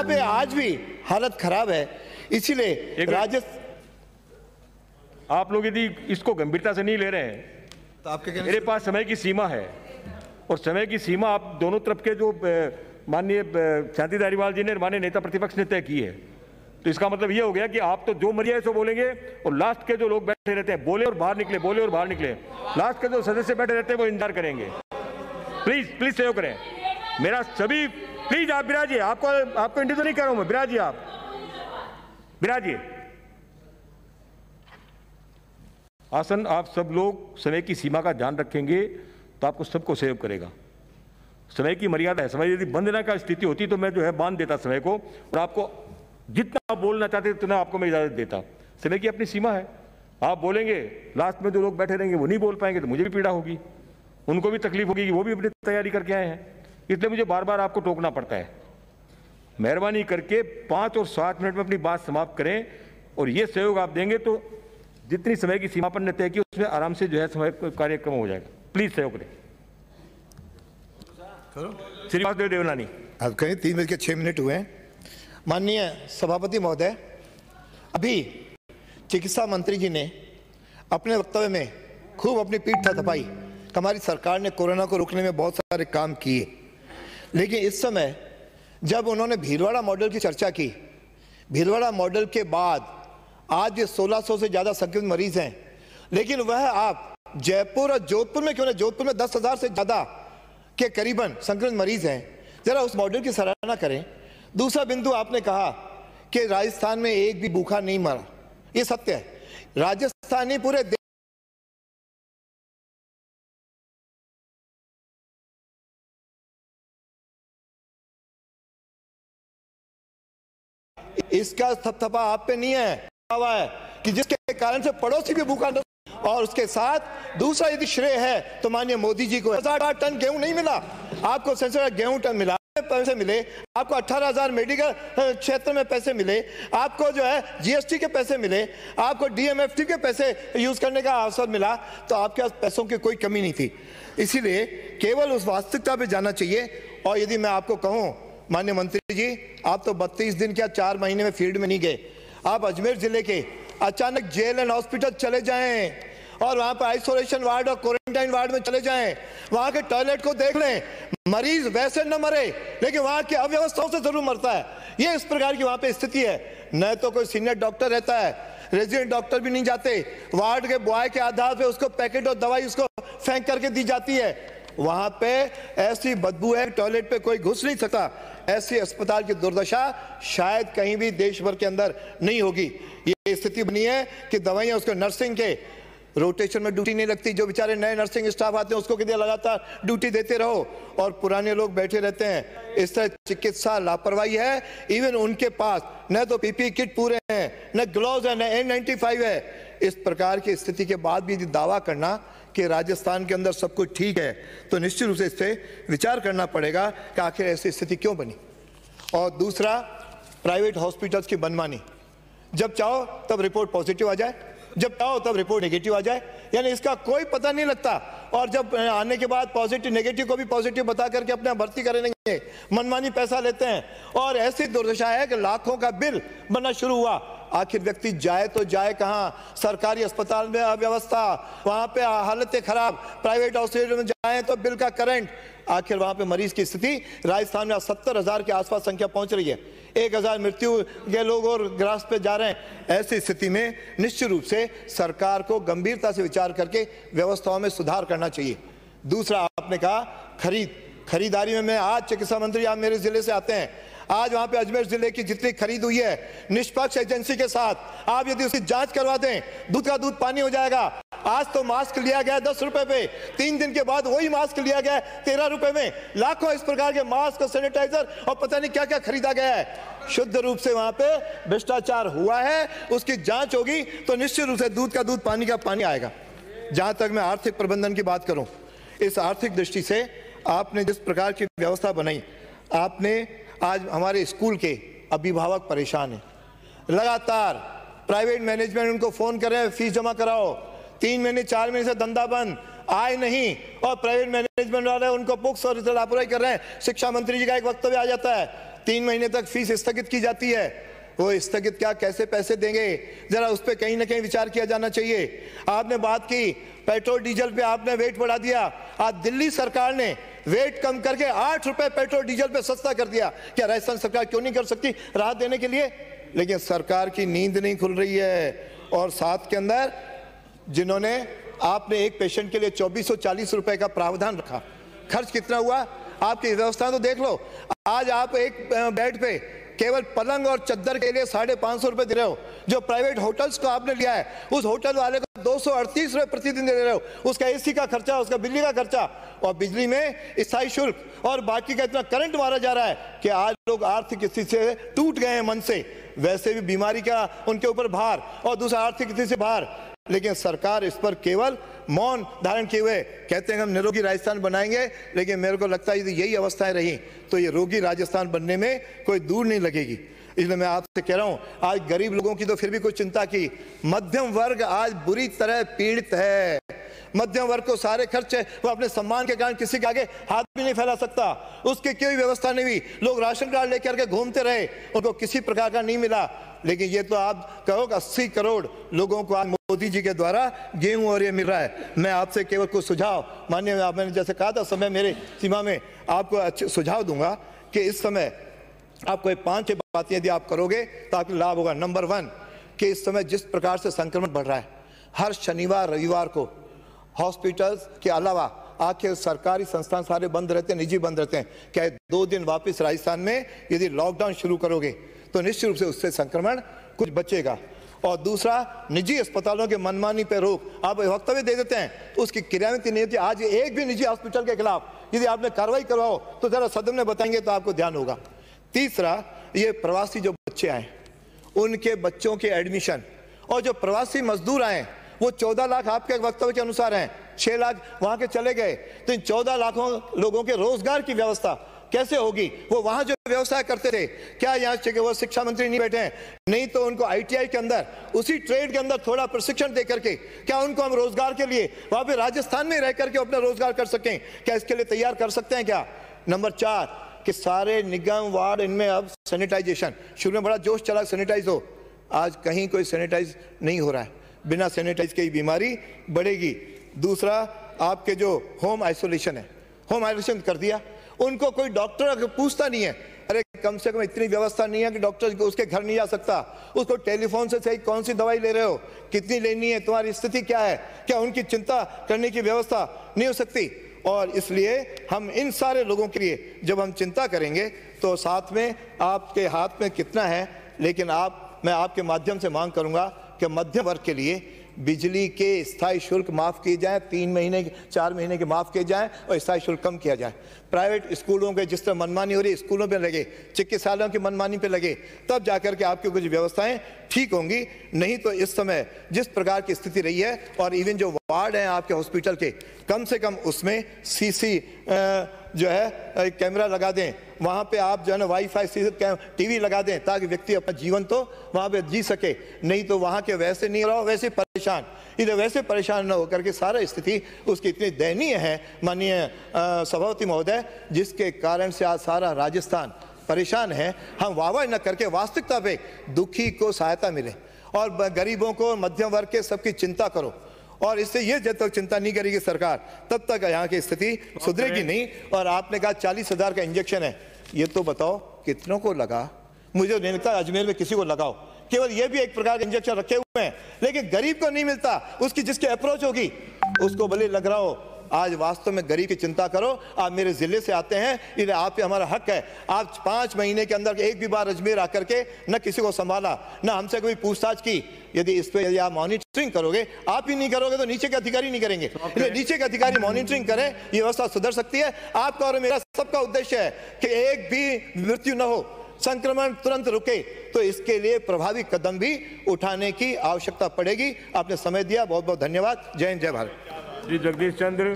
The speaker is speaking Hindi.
वहां पे आज भी हालत खराब है। इसीलिए आप लोग यदि इसको गंभीरता से नहीं ले रहे हैं तो आपके कहने मेरे पास समय की सीमा है, और समय की सीमा आप दोनों तरफ के जो माननीय शांति धारीवाल जी ने, माननीय नेता प्रतिपक्ष ने तय की है। तो इसका मतलब ये हो गया कि आप तो जो मर्जी है सो बोलेंगे, और लास्ट के जो लोग बैठे रहते हैं बोले और बाहर निकले, बोले और बाहर निकले, लास्ट के जो सदस्य बैठे रहते हैं वो इंतजार करेंगे। प्लीज प्लीज सहयोग करें मेरा सभी, प्लीज आप बिराजिए, आपको इंटरव्यू नहीं कर रहा हूं मैं, बिराजिए, आप बिराजिए। आसन आप सब लोग समय की सीमा का ध्यान रखेंगे तो आपको सबको सहयोग करेगा। समय की मर्यादा है, समय यदि बंधना का स्थिति होती तो मैं जो है बांध देता समय को, और आपको जितना आप बोलना चाहते उतना आपको मैं इजाजत देता। समय की अपनी सीमा है, आप बोलेंगे, लास्ट में जो लोग बैठे रहेंगे वो नहीं बोल पाएंगे तो मुझे भी पीड़ा होगी, उनको भी तकलीफ होगी कि वो भी अपनी तैयारी करके आए हैं। इसलिए मुझे बार बार आपको टोकना पड़ता है। मेहरबानी करके 5 और 7 मिनट में अपनी बात समाप्त करें, और ये सहयोग आप देंगे तो जितनी समय की सीमा पर तय की उसमें आराम से जो है समय कार्यक्रम हो जाएगा। प्लीज सहयोग करें। श्रीवास देवनानी। आप कहें 3:06 हुए हैं। माननीय सभापति महोदय, अभी चिकित्सा मंत्री जी ने अपने वक्तव्य में खूब अपनी पीठ थपथपाई। हमारी सरकार ने कोरोना को रोकने में बहुत सारे काम किए, लेकिन इस समय जब उन्होंने भीलवाड़ा मॉडल की चर्चा की, भीलवाड़ा मॉडल के बाद आज ये 1600 से ज़्यादा संक्रमित मरीज हैं, लेकिन वह आप जयपुर और जोधपुर में क्यों नहीं, जोधपुर में 10,000 से ज़्यादा के करीबन संक्रमित मरीज हैं, जरा उस मॉडल की सराहना करें। दूसरा बिंदु, आपने कहा कि राजस्थान में एक भी भूखा नहीं मरा, ये सत्य है। राजस्थान नहीं, पूरे इसका थपथपा आप पे नहीं है कि जिसके कारण से पड़ोसी भी भूखा न। और उसके साथ दूसरा यदि श्रेय है तो माननीय मोदी जी को। 1000 टन गेहूं नहीं मिला आपको, सेंसर गेहूं टन मिला, पैसे मिले आपको, 18,000 मेडिकल क्षेत्र में पैसे मिले आपको, जो है जीएसटी के पैसे मिले आपको, डीएमएफटी के पैसे यूज करने का अवसर मिला, तो आपके पास पैसों की कोई कमी नहीं थी। इसीलिए केवल उस वास्तविकता पे जाना चाहिए। और यदि मैं आपको कहूं माननीय मंत्री जी, आप तो 32 दिन क्या 4 महीने में फील्ड में नहीं गए। आप अजमेर जिले के अचानक जेल एंड हॉस्पिटल चले जाएं और वहां पर आइसोलेशन वार्ड और क्वारंटाइन वार्ड में चले जाएं, वहां के टॉयलेट को देख लें। मरीज वैसे न मरे, लेकिन वहां की अव्यवस्थाओं से जरूर मरता है। ये इस प्रकार की वहां पे स्थिति है। न तो कोई सीनियर डॉक्टर रहता है, रेजिडेंट डॉक्टर भी नहीं जाते, वार्ड के बॉय के आधार पे उसको पैकेट और दवाई उसको फेंक करके दी जाती है। वहां पे ऐसी बदबू है, टॉयलेट पे कोई घुस नहीं सकता। ऐसी अस्पताल की दुर्दशा शायद कहीं भी देश भर के अंदर नहीं होगी। ये स्थिति बनी है कि दवाइयां उसको नर्सिंग के रोटेशन में ड्यूटी नहीं लगती, जो बेचारे नए नर्सिंग स्टाफ आते हैं उसको कितने लगातार ड्यूटी देते रहो, और पुराने लोग बैठे रहते हैं। इस तरह चिकित्सा लापरवाही है। इवन उनके पास न तो पीपी किट पूरे हैं, न ग्लोव्स है, न N95 है। इस प्रकार की स्थिति के बाद भी यदि दावा करना कि राजस्थान के अंदर सब कुछ ठीक है, तो निश्चित रूप से इस पर विचार करना पड़ेगा कि आखिर ऐसी स्थिति क्यों बनी। और दूसरा, प्राइवेट हॉस्पिटल्स की मनमानी, जब चाहो तब रिपोर्ट पॉजिटिव आ जाए, जब चाहो तब रिपोर्ट नेगेटिव आ जाए, यानी इसका कोई पता नहीं लगता। और जब आने के बाद पॉजिटिव नेगेटिव को भी पॉजिटिव बता करके अपने भर्ती करेंगे, मनमानी पैसा लेते हैं। और ऐसी दुर्दशा है कि लाखों का बिल बनना शुरू हुआ। आखिर व्यक्ति जाए तो जाए कहां? सरकारी अस्पताल में अव्यवस्था, वहां पे हालतें खराब, प्राइवेट हॉस्पिटल में जाए तो बिल का करंट। आखिर वहां पे मरीज की स्थिति, राजस्थान में 70,000 के आसपास संख्या पहुंच रही है, 1,000 मृत्यु के लोग और ग्रास पे जा रहे हैं। ऐसी स्थिति में निश्चित रूप से सरकार को गंभीरता से विचार करके व्यवस्थाओं में सुधार करना चाहिए। दूसरा, आपने कहा खरीदारी में, मैं आज चिकित्सा मंत्री, आप मेरे जिले से आते हैं, आज वहां पे अजमेर जिले की जितनी खरीद हुई है निष्पक्ष एजेंसी के साथ, आप यदि उसकी जांच करवा दें, दूध का दूध पानी हो जाएगा। आज तो मास्क लिया गया 10 रुपए पे, 3 दिन के बाद वही मास्क लिया गया 13 रुपए में। लाखों इस प्रकार के मास्क, सैनिटाइजर और पता नहीं क्या क्या खरीदा गया है। शुद्ध रूप से वहां पे भ्रष्टाचार हुआ है, उसकी जांच होगी तो निश्चित रूप से दूध का दूध, पानी का पानी आएगा। जहां तक मैं आर्थिक प्रबंधन की बात करूं, इस आर्थिक दृष्टि से आपने जिस प्रकार की व्यवस्था बनाई, आपने आज हमारे स्कूल के अभिभावक परेशान हैं, लगातार प्राइवेट मैनेजमेंट उनको फोन कर रहे हैं, फीस जमा कराओ, 3 महीने 4 महीने से धंधा बंद, आए नहीं, और प्राइवेट मैनेजमेंट वाले उनको बुक्स और लापरवाही कर रहे हैं। शिक्षा मंत्री जी का एक वक्तव्य आ जाता है, 3 महीने तक फीस स्थगित की जाती है। वो स्थगित क्या, कैसे पैसे देंगे, जरा उस पर कहीं ना कहीं विचार किया जाना चाहिए। आपने बात की पेट्रोल डीजल पे, आपने वेट बढ़ा दिया। आज दिल्ली सरकार ने वेट कम करके 8 रुपए पेट्रोल डीजल पे सस्ता कर दिया। क्या राजस्थान सरकार क्यों नहीं कर सकती राहत देने के लिए? लेकिन सरकार की नींद नहीं खुल रही है। और साथ के अंदर जिन्होंने, आपने एक पेशेंट के लिए 2440 रुपए का प्रावधान रखा, खर्च कितना हुआ? आपकी व्यवस्था तो देख लो। आज आप एक बेड पे केवल पलंग और चद्दर के लिए 550 रुपए दे रहे हो। जो प्राइवेट होटल्स को आपने लिया है, उस होटल वाले को 238 रुपए प्रतिदिन दे रहे हो। उसका एसी का खर्चा, उसका बिजली का खर्चा, और बिजली में स्थायी शुल्क और बाकी का इतना करंट मारा जा रहा है कि आज लोग आर्थिक स्थिति से टूट गए हैं मन से। वैसे भी बीमारी का उनके ऊपर भार और दूसरा आर्थिक स्थिति से भार, लेकिन सरकार इस पर केवल मौन धारण किए हुए कहते हैं हम निरोगी राजस्थान बनाएंगे। लेकिन मेरे को लगता है यदि यही अवस्थाएं रही तो ये रोगी राजस्थान बनने में कोई दूर नहीं लगेगी। इसलिए मैं आपसे कह रहा हूं, आज गरीब लोगों की तो फिर भी कोई चिंता की, मध्यम वर्ग आज बुरी तरह पीड़ित है। मध्यम वर्ग को सारे खर्च है, वो अपने सम्मान के कारण किसी के आगे हाथ भी नहीं फैला सकता। उसकी कोई व्यवस्था नहीं हुई। लोग राशन कार्ड लेकर के घूमते रहे, उनको किसी प्रकार का नहीं मिला। लेकिन ये तो आप कहो 80 करोड़ लोगों को आज मोदी जी के द्वारा गेहूं और ये मिल रहा है। मैं आपसे केवल कुछ सुझाव, माननीय मैंने जैसे कहा था समय मेरे सीमा में, आपको अच्छे सुझाव दूंगा कि इस समय आपको 5-6 बातें यदि आप करोगे तो आपको लाभ होगा। नंबर 1 कि इस समय जिस प्रकार से संक्रमण बढ़ रहा है, हर शनिवार रविवार को हॉस्पिटल्स के अलावा आखिर सरकारी संस्थान सारे बंद रहते हैं, निजी बंद रहते हैं। क्या 2 दिन वापस राजस्थान में यदि लॉकडाउन शुरू करोगे तो निश्चित रूप से उससे संक्रमण कुछ बचेगा। और दूसरा, निजी अस्पतालों के मनमानी पे रोक, आप वक्तव्य दे देते हैं तो उसकी क्रियान्वित नहीं होती। आज एक भी निजी हॉस्पिटल के खिलाफ यदि आपने कार्रवाई करवाओ तो जरा सदन में बताएंगे तो आपको ध्यान होगा। तीसरा, ये प्रवासी जो बच्चे आए उनके बच्चों के एडमिशन, और जो प्रवासी मजदूर आए वो 14 लाख आपके वक्तव्य के अनुसार हैं, 6 लाख वहां के चले गए, तो इन 14 लाखों लोगों के रोजगार की व्यवस्था कैसे होगी? वो वहां जो व्यवसाय करते थे, क्या यहाँ वो शिक्षा मंत्री नहीं बैठे हैं? नहीं तो उनको ITI के अंदर, उसी ट्रेड के अंदर थोड़ा प्रशिक्षण दे करके क्या उनको हम रोजगार के लिए वहां पे राजस्थान में रह करके अपना रोजगार कर सकें? क्या इसके लिए तैयार कर सकते हैं क्या? नंबर 4 कि सारे निगम वार्ड इनमें अब सैनिटाइजेशन, शुरू में बड़ा जोश चला सैनिटाइज हो, आज कहीं कोई सैनिटाइज नहीं हो रहा है। बिना सैनिटाइज के ही बीमारी बढ़ेगी। दूसरा, आपके जो होम आइसोलेशन है, होम आइसोलेशन कर दिया, उनको कोई डॉक्टर पूछता नहीं है। अरे कम से कम इतनी व्यवस्था नहीं है कि डॉक्टर उसके घर नहीं जा सकता। उसको टेलीफोन से सही कौन सी दवाई ले रहे हो, कितनी लेनी है, तुम्हारी स्थिति क्या है, क्या उनकी चिंता करने की व्यवस्था नहीं हो सकती? और इसलिए हम इन सारे लोगों के लिए जब हम चिंता करेंगे तो साथ में आपके हाथ में कितना है, लेकिन मैं आपके माध्यम से मांग करूंगा कि मध्यम वर्ग के लिए बिजली के स्थायी शुल्क माफ किए जाए, 3 महीने 4 महीने के माफ किए जाए और स्थायी शुल्क कम किया जाए। प्राइवेट स्कूलों के जिस तरह मनमानी हो रही है, स्कूलों पे लगे, चिकित्सालयों की मनमानी पे लगे, तब जाकर के आपकी कुछ व्यवस्थाएं ठीक होंगी। नहीं तो इस समय जिस प्रकार की स्थिति रही है, और इवन जो वार्ड हैं आपके हॉस्पिटल के, कम से कम उसमें CC जो है कैमरा लगा दें, वहां पे आप जो है ना वाईफाई टीवी लगा दें, ताकि व्यक्ति अपना जीवन तो वहां पे जी सके। नहीं तो वहां के वैसे नहीं रहो, वैसे परेशान, इधर वैसे परेशान न होकर के सारा स्थिति उसकी इतनी दयनीय है माननीय सभापति महोदय, जिसके कारण से आज सारा राजस्थान परेशान है। हम वाहवाही न करके वास्तविकता पे दुखी को सहायता मिले और गरीबों को, मध्यम वर्ग के सबकी चिंता करो। और इससे ये जब तक चिंता नहीं करेगी सरकार, तब तक यहाँ की स्थिति सुधरेगी नहीं। और आपने कहा 40,000 का इंजेक्शन है, ये तो बताओ कितनों को लगा? मुझे नहीं लगता अजमेर में किसी को लगाओ। केवल ये भी एक प्रकार के इंजेक्शन रखे हुए हैं, लेकिन गरीब को नहीं मिलता। उसकी जिसकी अप्रोच होगी उसको भले लग रहा हो। आज वास्तव में गरीब की चिंता करो। आप मेरे जिले से आते हैं, ये आप पे हमारा हक है। आप 5 महीने के अंदर एक भी बार अजमेर आकर के न किसी को संभाला, न हमसे कोई पूछताछ की। यदि इस पे यदि आप मॉनिटरिंग करोगे, आप ही नहीं करोगे तो नीचे के अधिकारी नहीं करेंगे। इसलिए नीचे के अधिकारी मॉनिटरिंग करें, ये व्यवस्था सुधर सकती है। आपका और मेरा सबका उद्देश्य है कि एक भी मृत्यु न हो, संक्रमण तुरंत रुके। तो इसके लिए प्रभावी कदम भी उठाने की आवश्यकता पड़ेगी। आपने समय दिया, बहुत बहुत धन्यवाद। जय हिंद, जय भारत। श्री जगदीश चंद्र।